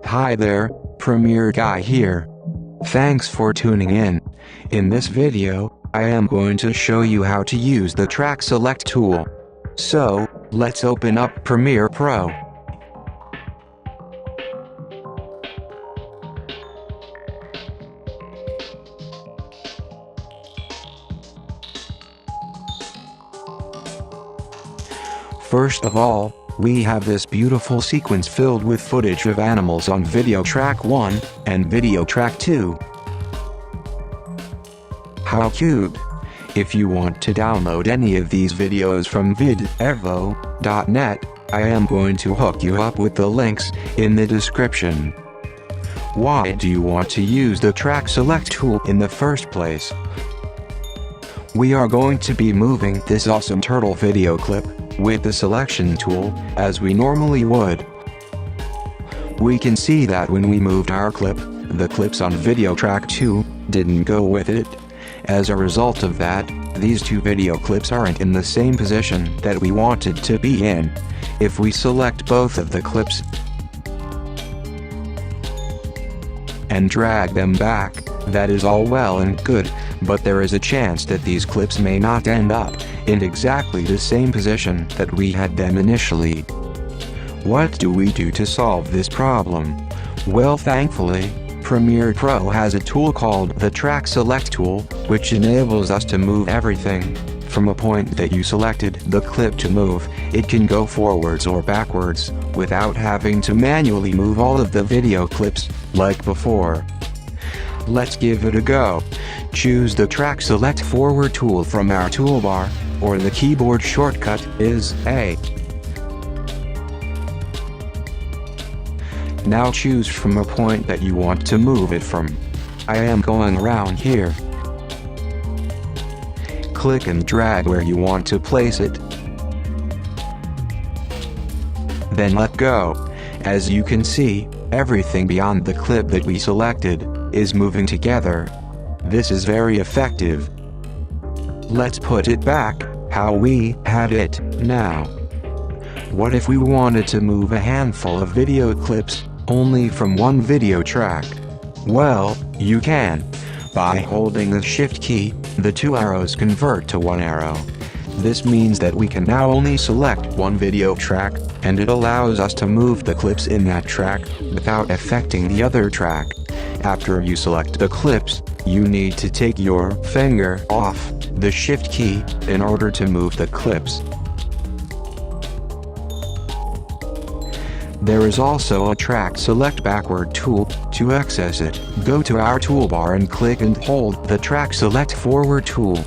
Hi there, Premiere Guy here. Thanks for tuning in. In this video, I am going to show you how to use the track select tool. So, let's open up Premiere Pro. First of all, we have this beautiful sequence filled with footage of animals on video track 1 and video track 2. How cute! If you want to download any of these videos from videvo.net, I am going to hook you up with the links in the description. Why do you want to use the track select tool in the first place? We are going to be moving this awesome turtle video clip with the selection tool, as we normally would. We can see that when we moved our clip, the clips on video track 2 didn't go with it. As a result of that, these two video clips aren't in the same position that we wanted to be in. If we select both of the clips and drag them back, that is all well and good, but there is a chance that these clips may not end up in exactly the same position that we had them initially. What do we do to solve this problem? Well, thankfully, Premiere Pro has a tool called the Track Select tool, which enables us to move everything. From a point that you selected the clip to move, it can go forwards or backwards, without having to manually move all of the video clips, like before. Let's give it a go. Choose the Track Select Forward tool from our toolbar, or the keyboard shortcut is A. Now choose from a point that you want to move it from. I am going around here. Click and drag where you want to place it. Then let go. As you can see, everything beyond the clip that we selected is moving together. This is very effective. Let's put it back how we had it now. What if we wanted to move a handful of video clips only from one video track? Well, you can. By holding the Shift key, the two arrows convert to one arrow. This means that we can now only select one video track, and it allows us to move the clips in that track without affecting the other track. After you select the clips, you need to take your finger off the Shift key in order to move the clips. There is also a Track Select Backward tool. To access it, go to our toolbar and click and hold the Track Select Forward tool.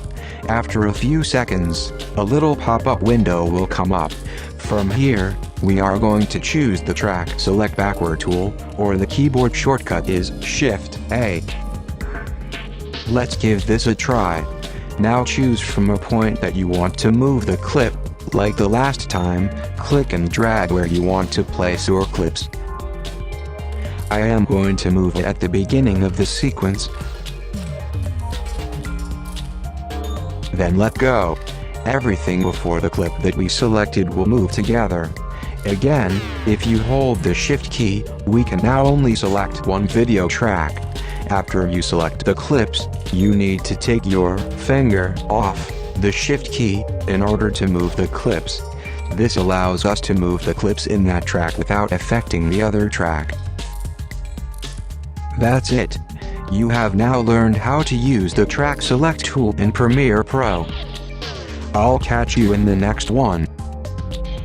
After a few seconds, a little pop-up window will come up. From here, we are going to choose the Track Select Backward tool, or the keyboard shortcut is Shift A. Let's give this a try. Now choose from a point that you want to move the clip. Like the last time, click and drag where you want to place your clips. I am going to move it at the beginning of the sequence. Then let go. Everything before the clip that we selected will move together. Again, if you hold the Shift key, we can now only select one video track. After you select the clips, you need to take your finger off the Shift key in order to move the clips. This allows us to move the clips in that track without affecting the other track. That's it. You have now learned how to use the Track Select tool in Premiere Pro. I'll catch you in the next one.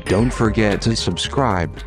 Don't forget to subscribe.